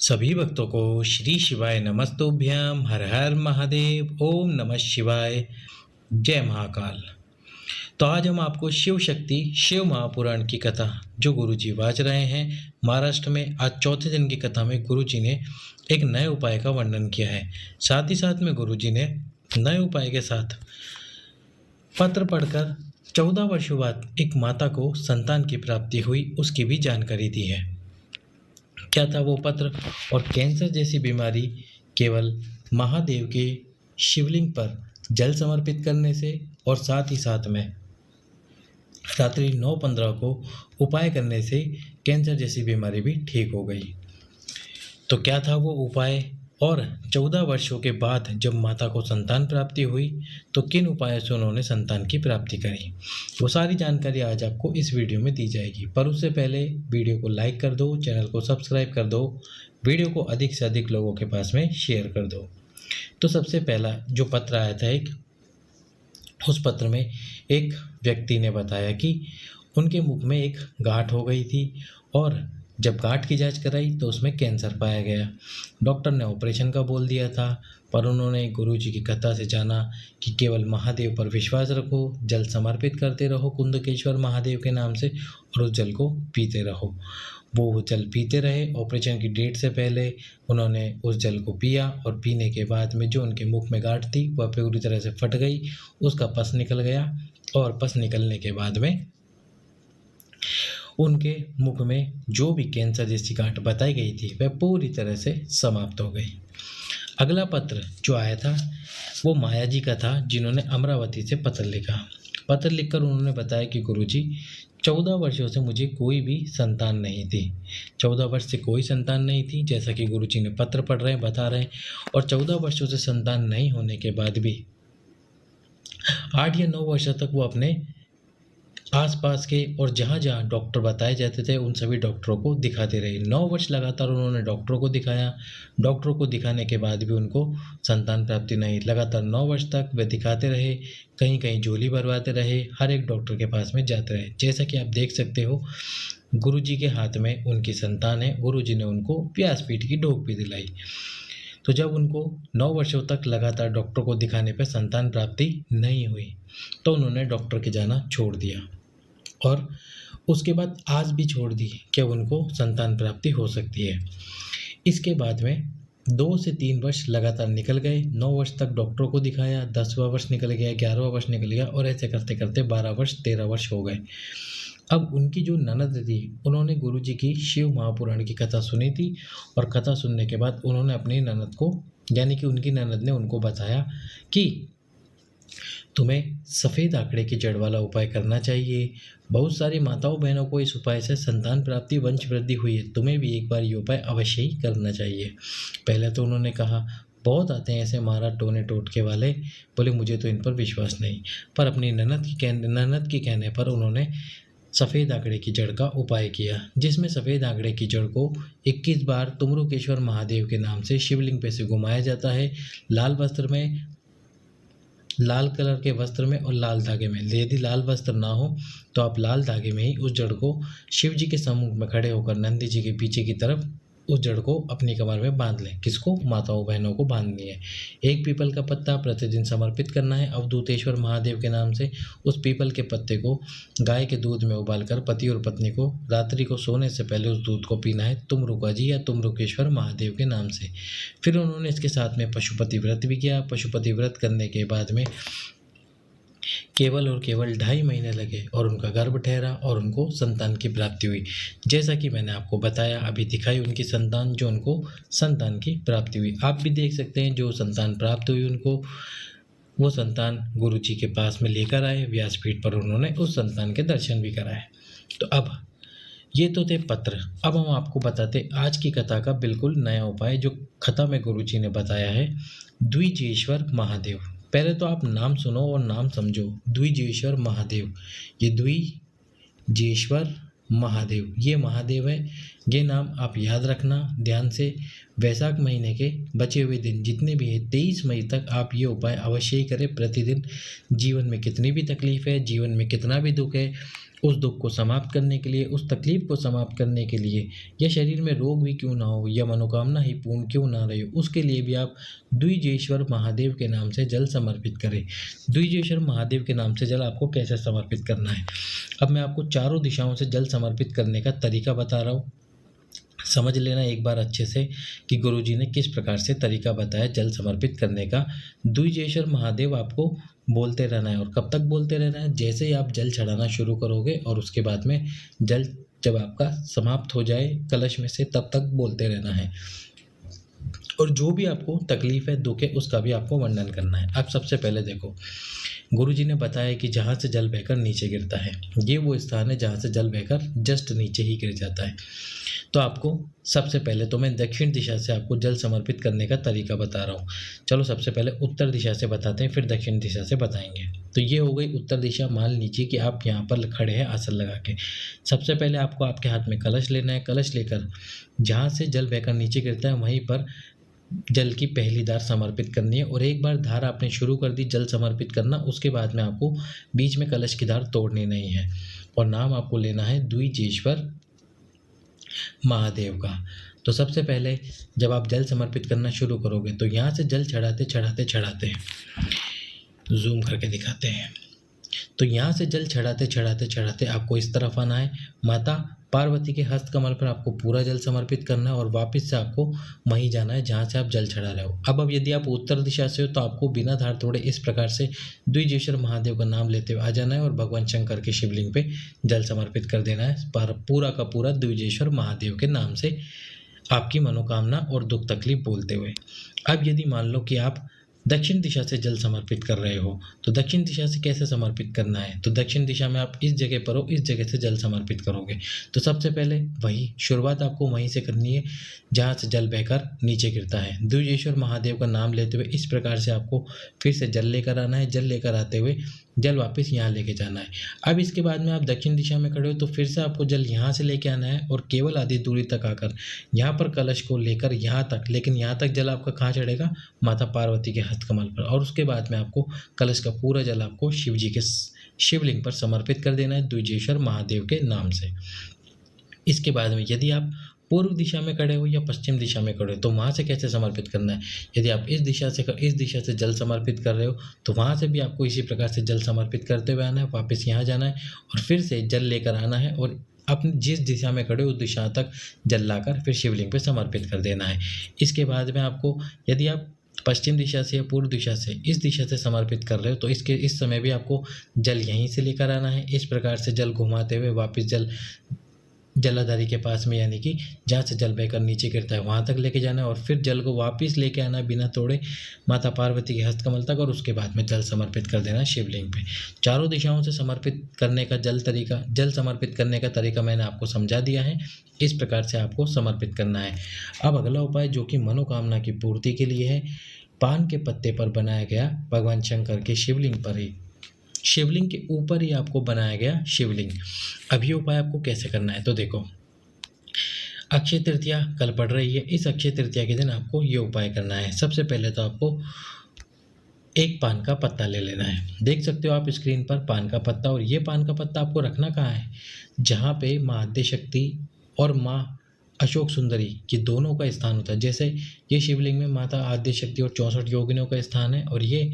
सभी भक्तों को श्री शिवाय नमस्तुभ्यम। हर हर महादेव। ओम नमः शिवाय। जय महाकाल। तो आज हम आपको शिव शक्ति शिव महापुराण की कथा जो गुरुजी वाच रहे हैं महाराष्ट्र में, आज चौथे दिन की कथा में गुरुजी ने एक नए उपाय का वर्णन किया है। साथ ही साथ में गुरुजी ने नए उपाय के साथ पत्र पढ़कर 14 वर्षों बाद एक माता को संतान की प्राप्ति हुई उसकी भी जानकारी दी है। क्या था वो पत्र? और कैंसर जैसी बीमारी केवल महादेव के शिवलिंग पर जल समर्पित करने से और साथ ही साथ में रात्रि 9:15 को उपाय करने से कैंसर जैसी बीमारी भी ठीक हो गई। तो क्या था वो उपाय? और 14 वर्षों के बाद जब माता को संतान प्राप्ति हुई तो किन उपायों से उन्होंने संतान की प्राप्ति करी, वो सारी जानकारी आज आपको इस वीडियो में दी जाएगी। पर उससे पहले वीडियो को लाइक कर दो, चैनल को सब्सक्राइब कर दो, वीडियो को अधिक से अधिक लोगों के पास में शेयर कर दो। तो सबसे पहला जो पत्र आया था उस पत्र में एक व्यक्ति ने बताया कि उनके मुख में एक गांठ हो गई थी और जब गांठ की जांच कराई तो उसमें कैंसर पाया गया। डॉक्टर ने ऑपरेशन का बोल दिया था, पर उन्होंने गुरुजी की कथा से जाना कि केवल महादेव पर विश्वास रखो, जल समर्पित करते रहो कुंदकेश्वर महादेव के नाम से और उस जल को पीते रहो। वो जल पीते रहे। ऑपरेशन की डेट से पहले उन्होंने उस जल को पिया और पीने के बाद में जो उनके मुख में गांठ थी वह पूरी तरह से फट गई, उसका पस निकल गया और पस निकलने के बाद में उनके मुख में जो भी कैंसर जैसी गांठ बताई गई थी वह पूरी तरह से समाप्त हो गई। अगला पत्र जो आया था वो माया जी का था, जिन्होंने अमरावती से पत्र लिखा। पत्र लिखकर उन्होंने बताया कि गुरुजी 14 वर्षों से मुझे कोई भी संतान नहीं थी। 14 वर्ष से कोई संतान नहीं थी, जैसा कि गुरुजी ने पत्र पढ़ रहे हैं बता रहे हैं। और 14 वर्षों से संतान नहीं होने के बाद भी 8 या 9 वर्षों तक वो अपने आसपास के और जहाँ जहाँ डॉक्टर बताए जाते थे उन सभी डॉक्टरों को दिखाते रहे। 9 वर्ष लगातार उन्होंने डॉक्टरों को दिखाया। डॉक्टरों को दिखाने के बाद भी उनको संतान प्राप्ति नहीं। लगातार 9 वर्ष तक वे दिखाते रहे, कहीं कहीं झोली भरवाते रहे, हर एक डॉक्टर के पास में जाते रहे। जैसा कि आप देख सकते हो गुरुजी के हाथ में उनकी संतान है। गुरुजी ने उनको व्यासपीठ की डोक भी दिलाई। तो जब उनको 9 वर्षों तक लगातार डॉक्टर को दिखाने पर संतान प्राप्ति नहीं हुई तो उन्होंने डॉक्टर के जाना छोड़ दिया और उसके बाद आज भी छोड़ दी कि उनको संतान प्राप्ति हो सकती है। इसके बाद में 2 से 3 वर्ष लगातार निकल गए। 9 वर्ष तक डॉक्टरों को दिखाया, 10वां वर्ष निकल गया, 11वां वर्ष निकल गया और ऐसे करते करते 12 वर्ष 13 वर्ष हो गए। अब उनकी जो ननद थी उन्होंने गुरुजी की शिव महापुराण की कथा सुनी थी और कथा सुनने के बाद उन्होंने अपनी ननद को, यानी कि उनकी ननद ने उनको बताया कि तुम्हें सफ़ेद आंकड़े की जड़ वाला उपाय करना चाहिए। बहुत सारी माताओं बहनों को इस उपाय से संतान प्राप्ति वंश वृद्धि हुई है, तुम्हें भी एक बार ये उपाय अवश्य ही करना चाहिए। पहले तो उन्होंने कहा बहुत आते हैं ऐसे महाराज टोने टोटके वाले, बोले मुझे तो इन पर विश्वास नहीं। पर अपनी ननद के कहने पर उन्होंने सफ़ेद आंकड़े की जड़ का उपाय किया, जिसमें सफ़ेद आंकड़े की जड़ को 21 बार तुमरुकेश्वर महादेव के नाम से शिवलिंग पे से घुमाया जाता है। लाल वस्त्र में, लाल कलर के वस्त्र में और लाल धागे में। यदि लाल वस्त्र ना हो तो आप लाल धागे में ही उस जड़ को शिव जी के सम्मुख में खड़े होकर नंदी जी के पीछे की तरफ उस जड़ को अपनी कमर में बांध लें। किसको? माताओं बहनों को बांधनी है। एक पीपल का पत्ता प्रतिदिन समर्पित करना है अवधूतेश्वर महादेव के नाम से। उस पीपल के पत्ते को गाय के दूध में उबालकर पति और पत्नी को रात्रि को सोने से पहले उस दूध को पीना है तुमरुका जी या तुमरुकेश्वर महादेव के नाम से। फिर उन्होंने इसके साथ में पशुपति व्रत भी किया। पशुपति व्रत करने के बाद में केवल और केवल 2.5 महीने लगे और उनका गर्भ ठहरा और उनको संतान की प्राप्ति हुई। जैसा कि मैंने आपको बताया, अभी दिखाई उनकी संतान, जो उनको संतान की प्राप्ति हुई। आप भी देख सकते हैं जो संतान प्राप्त हुई उनको, वो संतान गुरुजी के पास में लेकर आए व्यासपीठ पर, उन्होंने उस संतान के दर्शन भी कराए। तो अब ये तो थे पत्र। अब हम आपको बताते आज की कथा का बिल्कुल नया उपाय जो कथा में गुरुजी ने बताया है। द्विजेश्वर महादेव। पहले तो आप नाम सुनो और नाम समझो। द्विजेश्वर महादेव, ये द्विजेश्वर महादेव, ये महादेव है। ये नाम आप याद रखना ध्यान से। वैशाख महीने के बचे हुए दिन जितने भी हैं 23 मई तक आप ये उपाय अवश्य ही करें प्रतिदिन। जीवन में कितनी भी तकलीफ है, जीवन में कितना भी दुख है, उस दुख को समाप्त करने के लिए, उस तकलीफ को समाप्त करने के लिए, या शरीर में रोग भी क्यों ना हो, या मनोकामना ही पूर्ण क्यों ना रहे, उसके लिए भी आप द्विजेश्वर महादेव के नाम से जल समर्पित करें। द्विजेश्वर महादेव के नाम से जल आपको कैसे समर्पित करना है, अब मैं आपको चारों दिशाओं से जल समर्पित करने का तरीका बता रहा हूँ। समझ लेना एक बार अच्छे से कि गुरुजी ने किस प्रकार से तरीका बताया जल समर्पित करने का। द्विजेश्वर महादेव आपको बोलते रहना है, और कब तक बोलते रहना है, जैसे ही आप जल चढ़ाना शुरू करोगे और उसके बाद में जल जब आपका समाप्त हो जाए कलश में से, तब तक बोलते रहना है। और जो भी आपको तकलीफ है, दुख है, उसका भी आपको वर्णन करना है। अब सबसे पहले देखो, गुरुजी ने बताया कि जहाँ से जल बहकर नीचे गिरता है, ये वो स्थान है जहाँ से जल बहकर जस्ट नीचे ही गिर जाता है। तो आपको सबसे पहले तो मैं दक्षिण दिशा से आपको जल समर्पित करने का तरीका बता रहा हूँ। चलो सबसे पहले उत्तर दिशा से बताते हैं, फिर दक्षिण दिशा से बताएंगे। तो ये हो गई उत्तर दिशा। मान लीजिए कि आप यहाँ पर खड़े हैं आसन लगा के। सबसे पहले आपको आपके हाथ में कलश लेना है। कलश लेकर जहाँ से जल बहकर नीचे गिरता है वहीं पर जल की पहली धार समर्पित करनी है। और एक बार धार आपने शुरू कर दी जल समर्पित करना, उसके बाद में आपको बीच में कलश की धार तोड़नी नहीं है। और नाम आपको लेना है द्विजेश्वर महादेव का। तो सबसे पहले जब आप जल समर्पित करना शुरू करोगे तो यहाँ से जल चढ़ाते चढ़ाते चढ़ाते, जूम करके दिखाते हैं, तो यहाँ से जल चढ़ाते चढ़ाते चढ़ाते आपको इस तरफ आना है। माता पार्वती के हस्त कमल पर आपको पूरा जल समर्पित करना है, और वापस से आपको वहीं जाना है जहाँ से आप जल चढ़ा रहे हो। अब यदि आप उत्तर दिशा से हो तो आपको बिना धार तोड़े इस प्रकार से द्विजेश्वर महादेव का नाम लेते हुए आ जाना है और भगवान शंकर के शिवलिंग पे जल समर्पित कर देना है, पूरा का पूरा द्विजेश्वर महादेव के नाम से, आपकी मनोकामना और दुख तकलीफ बोलते हुए। अब यदि मान लो कि आप दक्षिण दिशा से जल समर्पित कर रहे हो, तो दक्षिण दिशा से कैसे समर्पित करना है, तो दक्षिण दिशा में आप इस जगह पर हो, इस जगह से जल समर्पित करोगे। तो सबसे पहले वही शुरुआत आपको वहीं से करनी है जहाँ से जल बहकर नीचे गिरता है। द्विजेश्वर महादेव का नाम लेते हुए इस प्रकार से आपको फिर से जल लेकर आना है। जल लेकर आते हुए जल वापस यहाँ लेके जाना है। अब इसके बाद में आप दक्षिण दिशा में खड़े हो तो फिर से आपको जल यहाँ से लेके आना है, और केवल आधी दूरी तक आकर यहाँ पर कलश को लेकर यहाँ तक, लेकिन यहाँ तक जल आपका कहाँ चढ़ेगा, माता पार्वती के हस्त कमल पर। और उसके बाद में आपको कलश का पूरा जल आपको शिव जी के शिवलिंग पर समर्पित कर देना है द्विजेश्वर महादेव के नाम से। इसके बाद में यदि आप पूर्व दिशा में खड़े हो या पश्चिम दिशा में खड़े हो तो वहाँ से कैसे समर्पित करना है। यदि आप इस दिशा से जल समर्पित कर रहे हो तो वहाँ से भी आपको इसी प्रकार से जल समर्पित करते हुए आना है, वापस यहाँ जाना है और फिर से जल लेकर आना है, और अपनी जिस दिशा में खड़े हो उस दिशा तक जल लाकर फिर शिवलिंग पे समर्पित कर देना है। इसके बाद में आपको, यदि आप पश्चिम दिशा से या पूर्व दिशा से इस दिशा से समर्पित कर रहे हो तो इस समय भी आपको जल यहीं से लेकर आना है। इस प्रकार से जल घुमाते हुए वापस जलाधारी के पास में, यानी कि जहाँ से जल बहकर नीचे गिरता है वहाँ तक लेके जाना है, और फिर जल को वापस लेके आना है बिना तोड़े माता पार्वती के हस्तकमल तक, और उसके बाद में जल समर्पित कर देना है शिवलिंग पे। चारों दिशाओं से समर्पित करने का जल समर्पित करने का तरीका मैंने आपको समझा दिया है। इस प्रकार से आपको समर्पित करना है। अब अगला उपाय जो कि मनोकामना की पूर्ति के लिए है, पान के पत्ते पर बनाया गया भगवान शंकर के शिवलिंग पर ही, शिवलिंग के ऊपर ही आपको बनाया गया शिवलिंग। अब ये उपाय आपको कैसे करना है, तो देखो, अक्षय तृतीया कल पड़ रही है। इस अक्षय तृतीया के दिन आपको ये उपाय करना है। सबसे पहले तो आपको एक पान का पत्ता ले लेना है। देख सकते हो आप स्क्रीन पर पान का पत्ता, और ये पान का पत्ता आपको रखना कहाँ है, जहाँ पे माँ आद्यशक्ति और माँ अशोक सुंदरी ये दोनों का स्थान होता है। जैसे ये शिवलिंग में माता आद्यशक्ति और 64 योगिनियों का स्थान है, और ये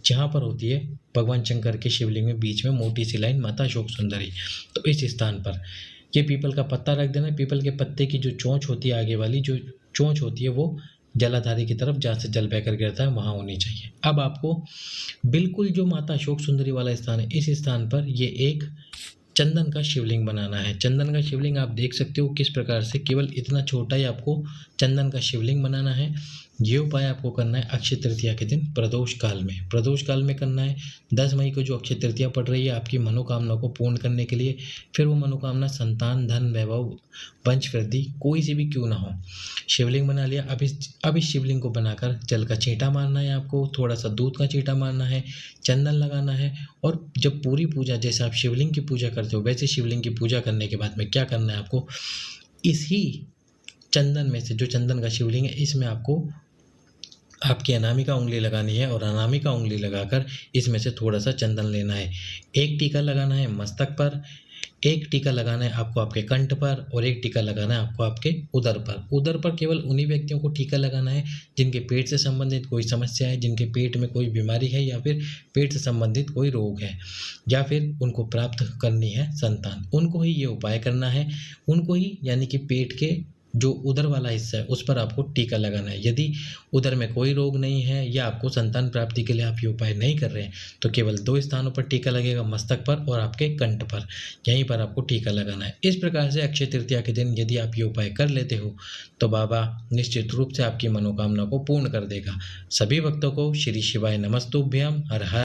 जहाँ पर होती है भगवान शंकर के शिवलिंग में बीच में मोटी सी लाइन माता अशोक सुंदरी, तो इस स्थान पर ये पीपल का पत्ता रख देना है। पीपल के पत्ते की जो चोंच होती है, आगे वाली जो चोंच होती है, वो जलाधारी की तरफ जहाँ से जल बहकर गिरता है वहाँ होनी चाहिए। अब आपको बिल्कुल जो माता अशोक सुंदरी वाला स्थान है, इस स्थान पर ये एक चंदन का शिवलिंग बनाना है। चंदन का शिवलिंग आप देख सकते हो किस प्रकार से, केवल इतना छोटा ही आपको चंदन का शिवलिंग बनाना है। ये उपाय आपको करना है अक्षय तृतीया के दिन प्रदोष काल में करना है। 10 मई को जो अक्षय तृतीया पड़ रही है आपकी मनोकामना को पूर्ण करने के लिए, फिर वो मनोकामना संतान, धन, वैभव, वंश वृद्धि कोई सी भी क्यों ना हो। शिवलिंग बना लिया। अब इस शिवलिंग को बनाकर जल का छींटा मारना है आपको, थोड़ा सा दूध का छींटा मारना है, चंदन लगाना है, और जब पूरी पूजा, जैसे आप शिवलिंग की पूजा करते हो वैसे शिवलिंग की पूजा करने के बाद में क्या करना है आपको, इसी चंदन में से, जो चंदन का शिवलिंग है, इसमें आपको आपकी अनामिका उंगली लगानी है, और अनामिका उंगली लगाकर इसमें से थोड़ा सा चंदन लेना है। एक टीका लगाना है मस्तक पर, एक टीका लगाना है आपको आपके कंठ पर और एक टीका लगाना है आपको आपके उदर पर। उदर पर केवल उन्हीं व्यक्तियों को टीका लगाना है जिनके पेट से संबंधित कोई समस्या है, जिनके पेट में कोई बीमारी है या फिर पेट से संबंधित कोई रोग है या फिर उनको प्राप्त करनी है संतान, उनको ही ये उपाय करना है। उनको ही यानी कि पेट के जो उदर वाला हिस्सा है उस पर आपको टीका लगाना है। यदि उदर में कोई रोग नहीं है या आपको संतान प्राप्ति के लिए आप ये उपाय नहीं कर रहे हैं तो केवल 2 स्थानों पर टीका लगेगा, मस्तक पर और आपके कंठ पर। यहीं पर आपको टीका लगाना है। इस प्रकार से अक्षय तृतीया के दिन यदि आप ये उपाय कर लेते हो तो बाबा निश्चित रूप से आपकी मनोकामना को पूर्ण कर देगा। सभी भक्तों को श्री शिवाय नमस्तुभ्यम। हर हर